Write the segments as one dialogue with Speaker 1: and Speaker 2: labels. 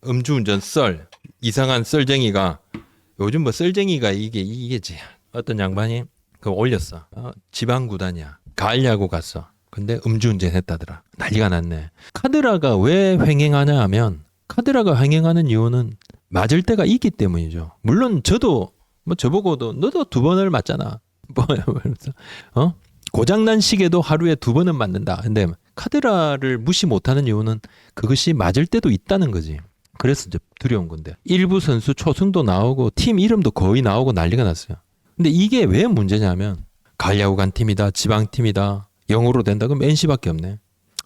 Speaker 1: 음주운전 썰 이상한 썰쟁이가 요즘 뭐 썰쟁이가 이게지 어떤 양반이 그거 올렸어. 지방 구단이야. 가을 야구 갔어. 근데 음주운전 했다더라. 난리가 났네. 카드라가 왜 횡행하냐 하면 카드라가 횡행하는 이유는 맞을 때가 있기 때문이죠. 물론 저도 뭐 저보고도 너도 2번을 맞잖아. 뭐 고장난 시계도 하루에 2번은 맞는다. 근데 카드라를 무시 못하는 이유는 그것이 맞을 때도 있다는 거지. 그래서 이제 두려운 건데 일부 선수 초승도 나오고 팀 이름도 거의 나오고 난리가 났어요. 근데 이게 왜 문제냐면 가을 야구 간 팀이다, 지방팀이다, 영어로 된다. 그럼 NC밖에 없네.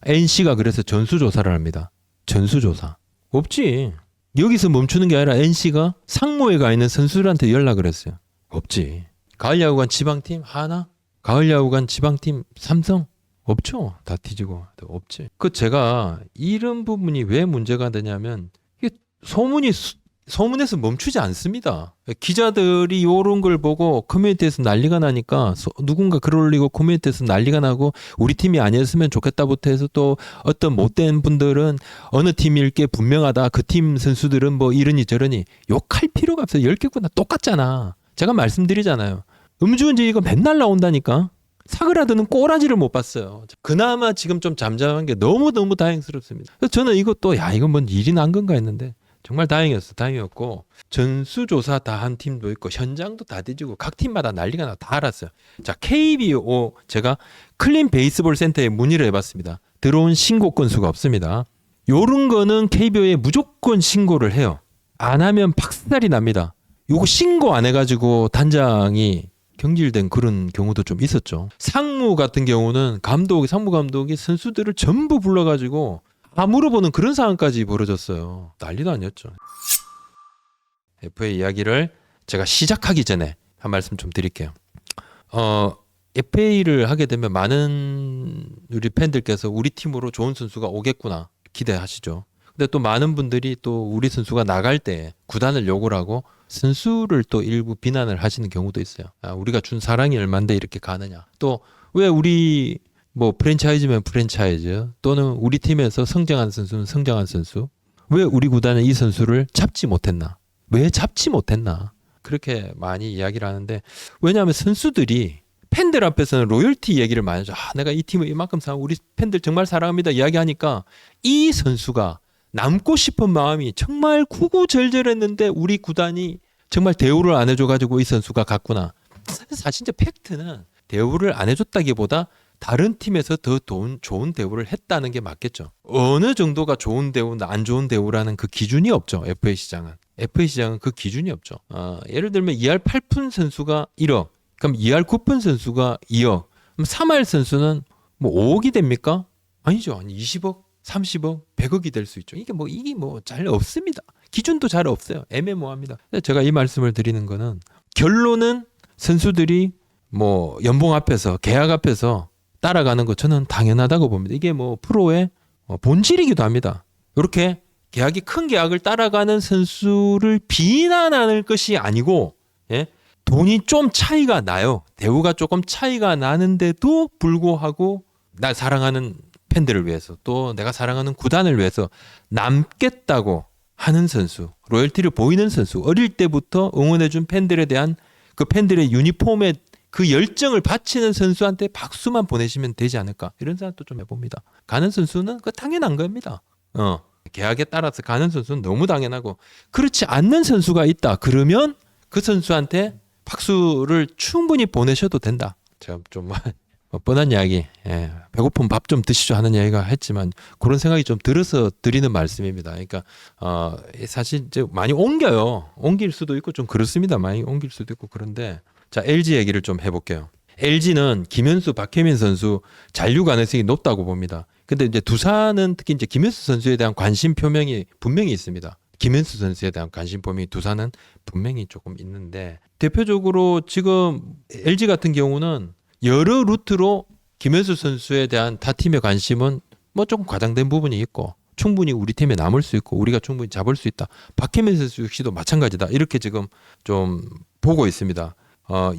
Speaker 1: NC가 그래서 전수조사를 합니다. 전수조사. 없지. 여기서 멈추는 게 아니라 NC가 상무에 가 있는 선수들한테 연락을 했어요. 없지. 가을 야구 간 지방팀 하나? 가을 야구 간 지방팀 삼성? 없죠. 다 뒤지고. 없지. 제가 이런 부분이 왜 문제가 되냐면 이게 소문에서 멈추지 않습니다. 기자들이 이런 걸 보고 커뮤니티에서 난리가 나니까 누군가 글 올리고 커뮤니티에서 난리가 나고 우리 팀이 아니었으면 좋겠다부터 해서 또 어떤 못된 분들은 어느 팀일 게 분명하다. 그 팀 선수들은 뭐 이러니 저러니 욕할 필요가 없어요. 10개구나 똑같잖아. 제가 말씀드리잖아요. 음주운전 이거 맨날 나온다니까. 사그라드는 꼬라지를 못 봤어요. 그나마 지금 좀 잠잠한 게 너무너무 다행스럽습니다. 그래서 저는 이것도 이건 뭔 일이 난 건가 했는데 정말 다행이었고 전수조사 다 한 팀도 있고 현장도 다 뒤지고 각 팀마다 난리가 나 다 알았어요. 자, KBO 제가 클린 베이스볼 센터에 문의를 해봤습니다. 들어온 신고 건수가 없습니다. 요런 거는 KBO에 무조건 신고를 해요. 안 하면 박살이 납니다. 요거 신고 안 해가지고 단장이 경질된 그런 경우도 좀 있었죠. 상무 같은 경우는 상무 감독이 선수들을 전부 불러가지고 물어보는 그런 상황까지 벌어졌어요. 난리도 아니었죠. FA 이야기를 제가 시작하기 전에 한 말씀 좀 드릴게요. FA를 하게 되면 많은 우리 팬들께서 우리 팀으로 좋은 선수가 오겠구나 기대하시죠. 근데 또 많은 분들이 또 우리 선수가 나갈 때 구단을 욕을 하고 선수를 또 일부 비난을 하시는 경우도 있어요. 우리가 준 사랑이 얼만데 이렇게 가느냐. 또 왜 우리 뭐 프랜차이즈면 프랜차이즈 또는 우리 팀에서 성장한 선수는 성장한 선수 왜 우리 구단은 이 선수를 잡지 못했나? 왜 잡지 못했나? 그렇게 많이 이야기를 하는데 왜냐하면 선수들이 팬들 앞에서는 로열티 얘기를 많이 하죠. 내가 이 팀을 이만큼 사랑 우리 팬들 정말 사랑합니다 이야기하니까 이 선수가 남고 싶은 마음이 정말 구구절절했는데 우리 구단이 정말 대우를 안 해줘가지고 이 선수가 갔구나. 사실 진짜 팩트는 대우를 안 해줬다기보다 다른 팀에서 더 좋은 대우를 했다는 게 맞겠죠. 어느 정도가 좋은 대우, 안 좋은 대우라는 그 기준이 없죠. FA 시장은. FA 시장은 그 기준이 없죠. 예를 들면 2할 8푼 선수가 1억, 그럼 2할 9푼 선수가 2억, 그럼 3할 선수는 뭐 5억이 됩니까? 아니죠. 20억, 30억, 100억이 될 수 있죠. 이게 뭐 잘 없습니다. 기준도 잘 없어요. 애매모호합니다. 제가 이 말씀을 드리는 거는 결론은 선수들이 뭐 연봉 앞에서 계약 앞에서 따라가는 거 저는 당연하다고 봅니다. 이게 뭐 프로의 본질이기도 합니다. 이렇게 큰 계약을 따라가는 선수를 비난하는 것이 아니고 돈이 좀 차이가 나요. 대우가 조금 차이가 나는데도 불구하고 날 사랑하는 팬들을 위해서 또 내가 사랑하는 구단을 위해서 남겠다고 하는 선수, 로열티를 보이는 선수, 어릴 때부터 응원해준 팬들에 대한 그 팬들의 유니폼에 그 열정을 바치는 선수한테 박수만 보내시면 되지 않을까 이런 생각도 좀 해봅니다. 가는 선수는 그 당연한 겁니다. 계약에 따라서 가는 선수는 너무 당연하고 그렇지 않는 선수가 있다. 그러면 그 선수한테 박수를 충분히 보내셔도 된다. 제가 좀 뻔한 이야기, 배고픈 밥 좀 드시죠 하는 이야기가 했지만 그런 생각이 좀 들어서 드리는 말씀입니다. 그러니까 사실 이제 많이 옮길 수도 있고 좀 그렇습니다. 많이 옮길 수도 있고 그런데 자 LG 얘기를 좀 해볼게요. LG는 김현수, 박혜민 선수 잔류 가능성이 높다고 봅니다. 근데 이제 두산은 특히 이제 김현수 선수에 대한 관심 표명이 분명히 있습니다. 김현수 선수에 대한 관심 표명이 두산은 분명히 조금 있는데 대표적으로 지금 LG 같은 경우는 여러 루트로 김현수 선수에 대한 타 팀의 관심은 뭐 조금 과장된 부분이 있고 충분히 우리 팀에 남을 수 있고 우리가 충분히 잡을 수 있다. 박혜민 선수 역시도 마찬가지다. 이렇게 지금 좀 보고 있습니다.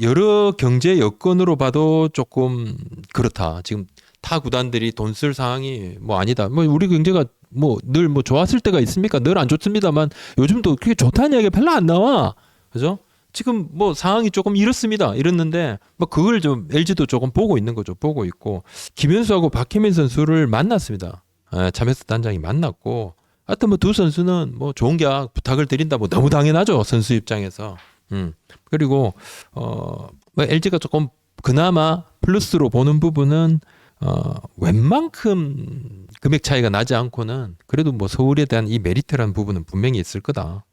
Speaker 1: 여러 경제 여건으로 봐도 조금 그렇다. 지금 타 구단들이 돈 쓸 상황이 뭐 아니다. 뭐 우리 경제가 뭐 늘 뭐 좋았을 때가 있습니까? 늘 안 좋습니다만 요즘도 그렇게 좋다는 얘기가 별로 안 나와. 그죠? 지금 뭐 상황이 조금 이렇습니다. 이랬는데 뭐 그걸 좀 LG도 조금 보고 있는 거죠. 보고 있고 김현수하고 박혜민 선수를 만났습니다. 참에스 단장이 만났고 하여튼 뭐 두 선수는 뭐 좋은 계약 부탁을 드린다. 뭐 너무 당연하죠. 선수 입장에서. 그리고 뭐 LG가 조금 그나마 플러스로 보는 부분은 웬만큼 금액 차이가 나지 않고는 그래도 뭐 서울에 대한 이 메리트라는 부분은 분명히 있을 거다.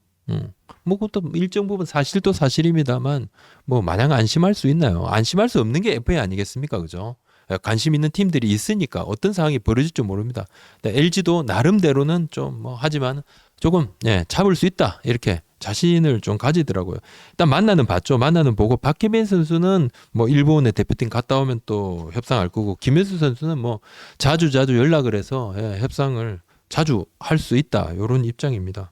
Speaker 1: 뭐 그것도 일정 부분 사실도 사실입니다만 뭐 마냥 안심할 수 있나요? 안심할 수 없는 게 FA 아니겠습니까, 그죠? 관심 있는 팀들이 있으니까 어떤 상황이 벌어질지 모릅니다. LG도 나름대로는 좀 뭐 하지만 조금 잡을 수 있다 이렇게 자신을 좀 가지더라고요. 일단 만나는 봤죠. 만나는 보고 박혜민 선수는 뭐 일본에 대표팀 갔다 오면 또 협상할 거고 김현수 선수는 뭐 자주 연락을 해서 협상을 자주 할 수 있다 이런 입장입니다.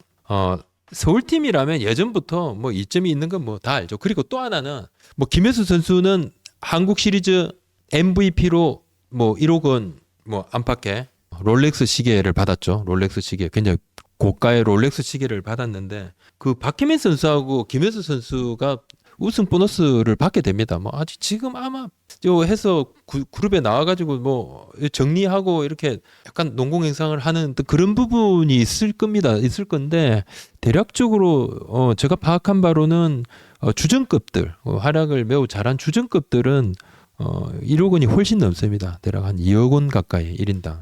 Speaker 1: 서울팀이라면 예전부터 뭐 이점이 있는 건 뭐 다 알죠. 그리고 또 하나는 뭐 김현수 선수는 한국 시리즈 MVP로 뭐 1억 원 뭐 안팎의 롤렉스 시계를 받았죠. 롤렉스 시계 굉장히 고가의 롤렉스 시계를 받았는데 그 박혜민 선수하고 김현수 선수가 우승 보너스를 받게 됩니다. 뭐 아직 지금 아마 요 해서 그룹에 나와가지고 뭐 정리하고 이렇게 약간 농공 행상을 하는 그런 부분이 있을 겁니다. 있을 건데 대략적으로 제가 파악한 바로는 주전급들 활약을 매우 잘한 주전급들은 1억 원이 훨씬 넘습니다. 대략 한 2억 원 가까이 1인당.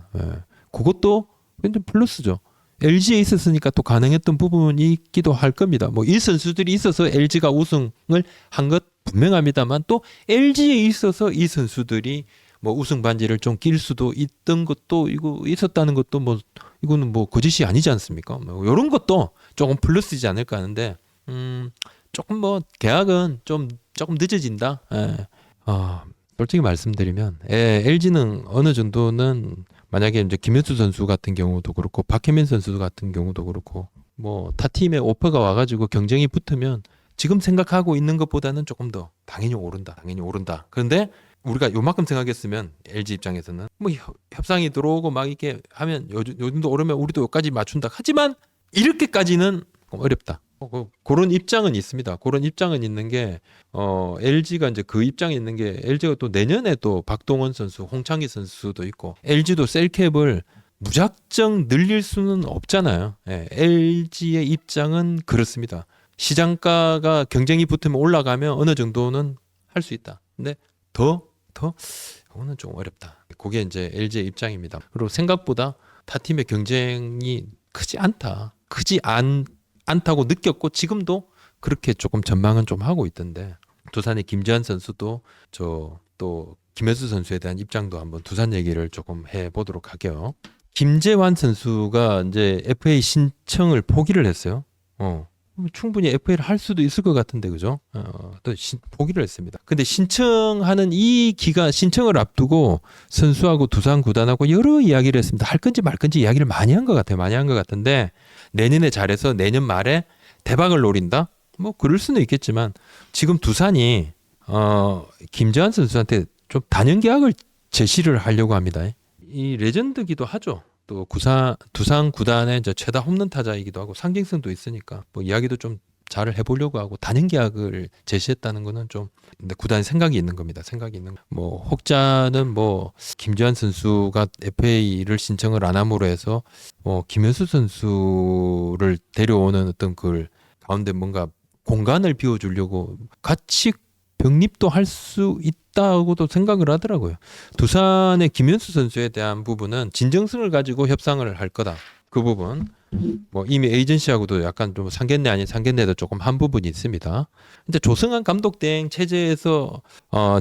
Speaker 1: 그것도 굉장히 플러스죠. LG에 있었으니까 또 가능했던 부분이 있기도 할 겁니다. 뭐 이 선수들이 있어서 LG가 우승을 한 것 분명합니다만 또 LG에 있어서 이 선수들이 뭐 우승 반지를 좀 낄 수도 있던 것도 이거 있었다는 것도 뭐 이거는 뭐 거짓이 아니지 않습니까? 뭐 이런 것도 조금 플러스이지 않을까 하는데 조금 뭐 계약은 좀 조금 늦어진다. 솔직히 말씀드리면 LG는 어느 정도는 만약에 이제 김현수 선수 같은 경우도 그렇고 박혜민 선수 같은 경우도 그렇고 뭐 타 팀에 오퍼가 와가지고 경쟁이 붙으면 지금 생각하고 있는 것보다는 조금 더 당연히 오른다. 그런데 우리가 요만큼 생각했으면 LG 입장에서는 뭐 협상이 들어오고 막 이렇게 하면 요즘도 오르면 우리도 여기까지 맞춘다. 하지만 이렇게까지는 어렵다. 그런 입장은 있습니다. 그런 입장은 있는 게 LG가 이제 그 입장에 있는 게 LG가 또 내년에 또 박동원 선수, 홍창기 선수도 있고 LG도 셀캡을 무작정 늘릴 수는 없잖아요. LG의 입장은 그렇습니다. 시장가가 경쟁이 붙으면 올라가면 어느 정도는 할 수 있다. 근데 더 그거는 좀 어렵다. 그게 이제 LG의 입장입니다. 그리고 생각보다 타 팀의 경쟁이 크지 않다고 느꼈고 지금도 그렇게 조금 전망은 좀 하고 있던데 두산의 김지한 선수도 또 김현수 선수에 대한 입장도 한번 두산 얘기를 조금 해보도록 할게요. 김재환 선수가 이제 FA 신청을 포기를 했어요. 충분히 FA를 할 수도 있을 것 같은데 그죠? 또 포기를 했습니다. 근데 신청하는 이 기간 신청을 앞두고 선수하고 두산 구단하고 여러 이야기를 했습니다. 할 건지 말 건지 이야기를 많이 한 것 같아요. 많이 한 것 같은데 내년에 잘해서 내년 말에 대박을 노린다? 뭐 그럴 수는 있겠지만 지금 두산이 김재환 선수한테 좀 단연 계약을 제시를 하려고 합니다. 이 레전드기도 하죠. 또 두산 구단의 이제 최다 홈런 타자이기도 하고 상징성도 있으니까 뭐 이야기도 좀 잘 해보려고 하고 단연 계약을 제시했다는 거는 좀 근데 구단의 생각이 있는 겁니다. 생각이 있는 뭐 혹자는 뭐 김재환 선수가 FA를 신청을 안 함으로 해서 김현수 선수를 데려오는 어떤 그 가운데 뭔가 공간을 비워주려고 같이 병립도 할 수 있다고도 생각을 하더라고요. 두산의 김현수 선수에 대한 부분은 진정성을 가지고 협상을 할 거다. 그 부분 뭐 이미 에이전시하고도 약간 좀 상견례 아닌 상견례도 조금 한 부분이 있습니다. 근데 조성환 감독 대행 체제에서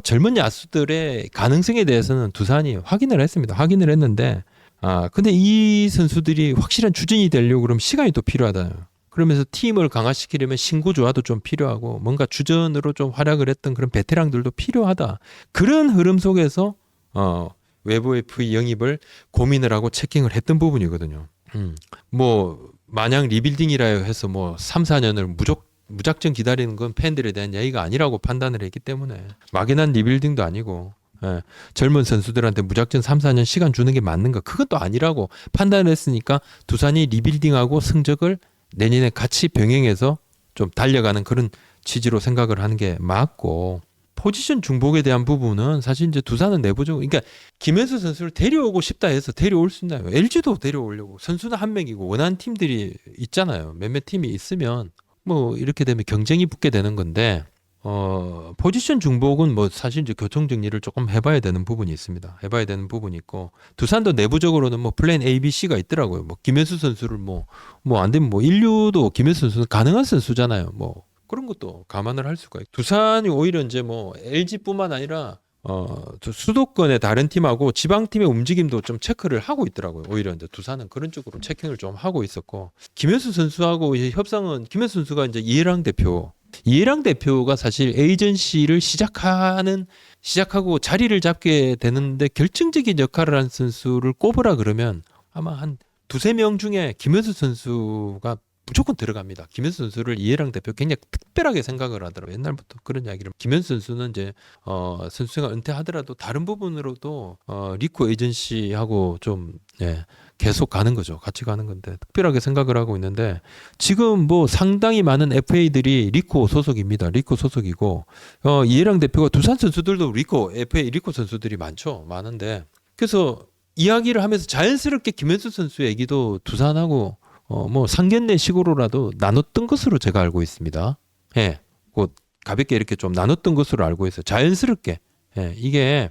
Speaker 1: 젊은 야수들의 가능성에 대해서는 두산이 확인을 했습니다. 확인을 했는데 근데 이 선수들이 확실한 추진이 되려고 그러면 시간이 또 필요하다. 그러면서 팀을 강화시키려면 신구 조화도 좀 필요하고 뭔가 주전으로 좀 활약을 했던 그런 베테랑들도 필요하다. 그런 흐름 속에서 외부 FA 영입을 고민을 하고 체킹을 했던 부분이거든요. 뭐 마냥 리빌딩이라 해서 뭐 3, 4년을 무작정 기다리는 건 팬들에 대한 예의가 아니라고 판단을 했기 때문에 막연한 리빌딩도 아니고 예, 젊은 선수들한테 무작정 3, 4년 시간 주는 게 맞는가? 그것도 아니라고 판단했으니까 두산이 리빌딩하고 성적을 내년에 같이 병행해서 좀 달려가는 그런 취지로 생각을 하는 게 맞고, 포지션 중복에 대한 부분은 사실 이제 두산은 내부적으로, 그러니까 김현수 선수를 데려오고 싶다 해서 데려올 수 있나요? LG도 데려오려고, 선수는 한 명이고 원하는 팀들이 있잖아요. 몇몇 팀이 있으면 뭐 이렇게 되면 경쟁이 붙게 되는 건데, 포지션 중복은 뭐 사실 이제 교통 정리를 조금 해봐야 되는 부분이 있습니다. 해봐야 되는 부분이 있고, 두산도 내부적으로는 뭐 플랜 A, B, C가 있더라고요. 뭐 김현수 선수를 뭐 안 되면 뭐 인류도 김현수 선수는 가능한 선수잖아요. 뭐 그런 것도 감안을 할 수가 있고, 두산이 오히려 이제 뭐 LG뿐만 아니라 저 수도권의 다른 팀하고 지방 팀의 움직임도 좀 체크를 하고 있더라고요. 오히려 이제 두산은 그런 쪽으로 체킹을 좀 하고 있었고, 김현수 선수하고 이제 협상은, 김현수 선수가 이제 이해랑 대표가 사실 에이전시를 시작하고 자리를 잡게 되는데 결정적인 역할을 한 선수를 꼽으라 그러면 아마 한 두세 명 중에 김현수 선수가 무조건 들어갑니다. 김현수 선수를 이해랑 대표 굉장히 특별하게 생각을 하더라고요. 옛날부터 그런 이야기를. 김현수 선수는 이제 선수가 은퇴하더라도 다른 부분으로도 리코 에이전시하고 좀 계속 가는 거죠. 같이 가는 건데 특별하게 생각을 하고 있는데, 지금 뭐 상당히 많은 FA들이 리코 소속입니다. 리코 소속이고, 이해랑 대표가 두산 선수들도 FA 리코 선수들이 많은데, 그래서 이야기를 하면서 자연스럽게 김현수 선수 얘기도 두산하고 뭐 상견례 식으로라도 나눴던 것으로 제가 알고 있습니다. 곧 가볍게 이렇게 좀 나눴던 것으로 알고 있어요. 자연스럽게. 이게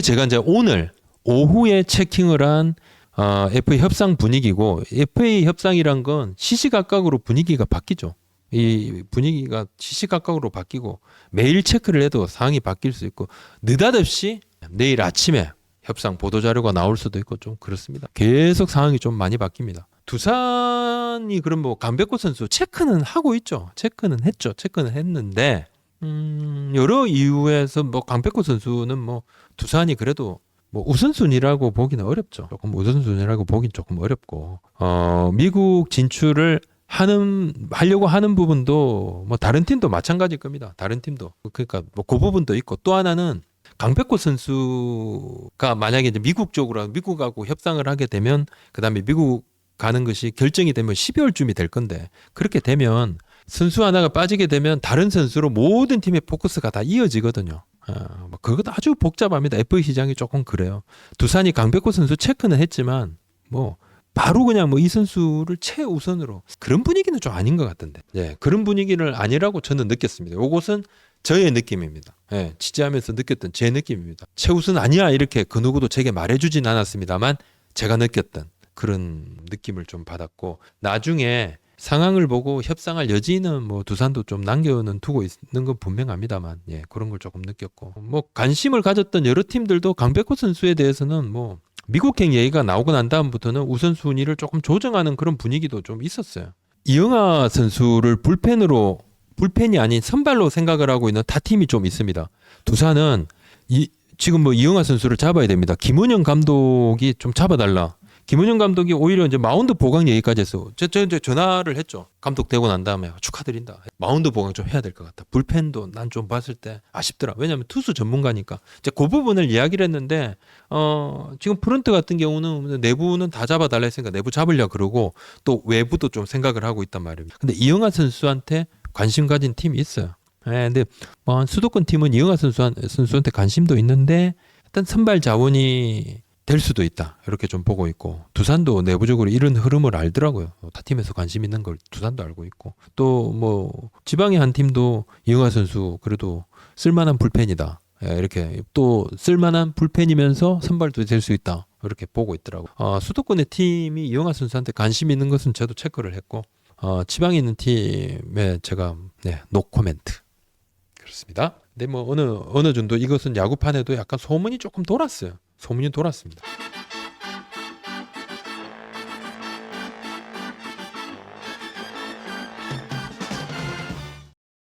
Speaker 1: 제가 이제 오늘 오후에 체킹을 한 FA 협상 분위기고, FA 협상이란 건 시시각각으로 분위기가 바뀌죠. 이 분위기가 시시각각으로 바뀌고 매일 체크를 해도 상황이 바뀔 수 있고, 느닷없이 내일 아침에 협상 보도자료가 나올 수도 있고 좀 그렇습니다. 계속 상황이 좀 많이 바뀝니다. 두산이 그럼 뭐 강백호 선수 체크는 하고 있죠. 체크는 했는데 여러 이유에서 뭐 강백호 선수는 뭐 두산이 그래도 뭐 우선순위라고 보기는 어렵죠. 우선순위라고 보긴 조금 어렵고, 미국 진출을 하려고 하는 부분도 뭐 다른 팀도 마찬가지일 겁니다. 다른 팀도. 그러니까 뭐 그 부분도 있고, 또 하나는 강백호 선수가 만약에 이제 미국하고 협상을 하게 되면, 그다음에 미국 가는 것이 결정이 되면 12월쯤이 될 건데, 그렇게 되면 선수 하나가 빠지게 되면 다른 선수로 모든 팀의 포커스가 다 이어지거든요. 그것도 아주 복잡합니다. FA 시장이 조금 그래요. 두산이 강백호 선수 체크는 했지만 뭐 바로 그냥 뭐 이 선수를 최우선으로, 그런 분위기는 좀 아닌 것 같던데. 그런 분위기를 아니라고 저는 느꼈습니다. 이것은 저의 느낌입니다. 취재하면서 느꼈던 제 느낌입니다. 최우선 아니야 이렇게 그 누구도 제게 말해주진 않았습니다만 제가 느꼈던 그런 느낌을 좀 받았고, 나중에 상황을 보고 협상할 여지는 뭐 두산도 좀 남겨는 두고 있는 건 분명합니다만, 그런 걸 조금 느꼈고, 뭐 관심을 가졌던 여러 팀들도 강백호 선수에 대해서는 뭐 미국행 얘기가 나오고 난 다음부터는 우선순위를 조금 조정하는 그런 분위기도 좀 있었어요. 이영하 선수를 불펜이 아닌 선발로 생각을 하고 있는 타 팀이 좀 있습니다. 두산은 지금 뭐 이영하 선수를 잡아야 됩니다. 김은영 감독이 좀 잡아달라. 김은영 감독이 오히려 이제 마운드 보강 얘기까지 했어. 저 이제 전화를 했죠. 감독 되고 난 다음에 축하드린다. 마운드 보강 좀 해야 될 것 같다. 불펜도 난 좀 봤을 때 아쉽더라. 왜냐하면 투수 전문가니까. 이제 그 부분을 이야기를 했는데, 지금 프런트 같은 경우는 내부는 다 잡아달라 했으니까 내부 잡으려 그러고, 또 외부도 좀 생각을 하고 있단 말입니다. 근데 이영하 선수한테 관심 가진 팀이 있어요. 근데 뭐 수도권 팀은 이영하 선수한테 관심도 있는데 일단 선발 자원이 될 수도 있다. 이렇게 좀 보고 있고, 두산도 내부적으로 이런 흐름을 알더라고요. 타 팀에서 관심 있는 걸 두산도 알고 있고, 또 뭐 지방의 한 팀도 이영하 선수 그래도 쓸만한 불펜이다. 이렇게 또 쓸만한 불펜이면서 선발도 될 수 있다. 이렇게 보고 있더라고요. 수도권의 팀이 이영하 선수한테 관심 있는 것은 저도 체크를 했고, 지방에 있는 팀에 제가 노 코멘트. 그렇습니다. 근데 뭐 어느 정도 이것은 야구판에도 약간 소문이 조금 돌았어요. 소문이 돌았습니다.